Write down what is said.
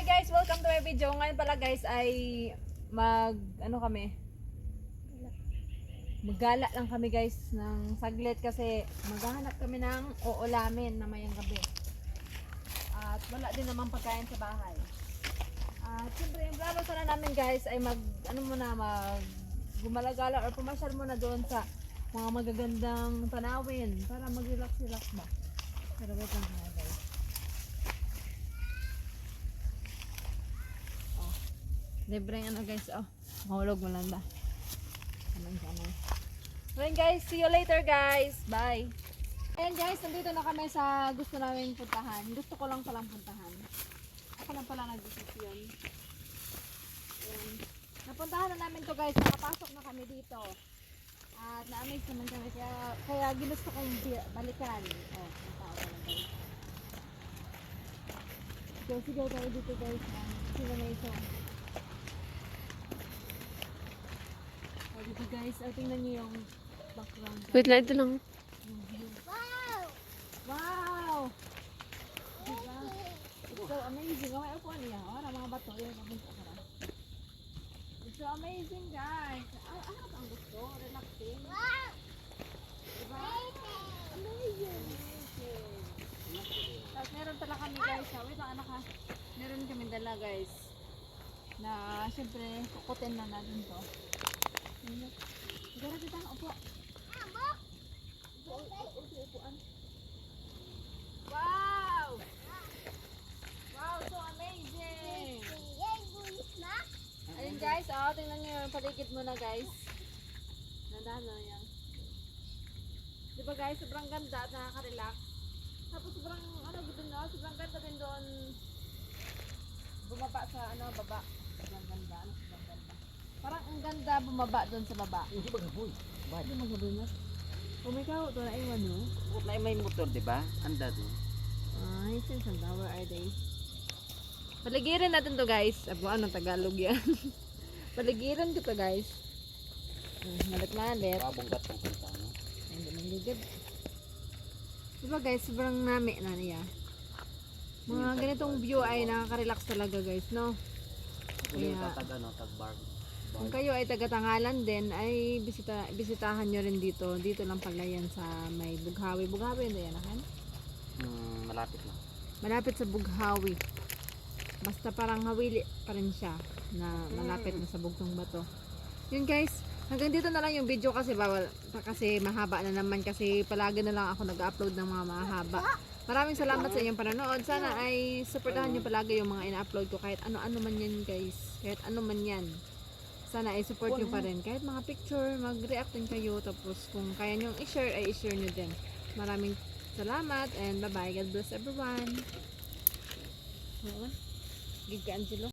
Hi guys, welcome to my video. Ngayon pala guys ay maggala lang kami guys ng saglit kasi maghahanap kami ng uulamin na mayang gabi. At wala din naman pagkain sa bahay. At siyempre yung plano sana namin guys ay gumalagala or pumasyal muna doon sa mga magagandang tanawin para mag-relax-relax ba. Pero wait lang tayo guys. Libreng guys, mahulog mo lang ba? Kamay. Well guys, see you later guys. Bye. Ayan guys, nandito na kami sa gusto namin puntahan. Gusto ko lang palang puntahan. Ako lang pala nag-desisyon. Napuntahan na namin to guys. Nakapasok na kami dito. At na-amaze naman kami. Kaya ginusto kong balikan. Ang tao na guys. So, sigaw tayo dito guys. Sila na ito. Dito guys, tingnan nyo yung background. Wait lang, ito lang. Wow! Wow! Diba? It's so amazing. May upuan niya. Mga bato. It's so amazing guys. Ano ang gusto? Relaxing. Diba? Amazing. Tapos meron pala kami guys. Wait lang anak ha. Meron kami dala guys. Na syempre kukutin na natin to. Gara kita upo. Upuan. Wow! Wow, so amazing! Ayun guys, tingnan nyo yung paligid muna guys. Nandano yan. Diba guys, sobrang ganda at nakaka-relax. Tapos sobrang sobrang ganda din doon. Bumaba sa baba. Sobrang ganda, sobrang ganda. Parang ang ganda bumaba doon sa baba. Hindi magaboy. Hindi magaboy mas. Oh my God, ito na iwan no? Kung may motor, di ba? Anda doon. Ay, since where are they? Paligiran natin to guys. Ano Tagalog yan? Paligiran ko to guys. Malit-malit. Pabunggat ng punta, no? Hindi maligid. Diba guys, sobrang nami na niya. Mga ganitong view ay nakaka-relax talaga guys, no? Kaya Kaya, tag-bar. kung kayo ay taga-Tangalan din, ay bisitahan nyo rin dito. Dito lang pala yan sa may Bughawi. Bughawi yun yan, akan? Malapit lang. Malapit sa Bughawi. Basta parang hawili pa rin siya na malapit na sa Bugtong Bato. Yun guys, hanggang dito na lang yung video kasi kasi mahaba na naman kasi palagi na lang ako nag-upload ng mga mahaba. Maraming salamat sa inyong panonood. Sana ay supportahan nyo palagi yung mga ina-upload ko kahit ano-ano man yan guys. Kahit ano man yan. Sana ay support nyo pa rin. Kahit mga picture, mag-react din kayo. Tapos kung kaya nyo i-share, ay i-share nyo din. Maraming salamat and bye-bye. God bless everyone. Gig ka Angelo.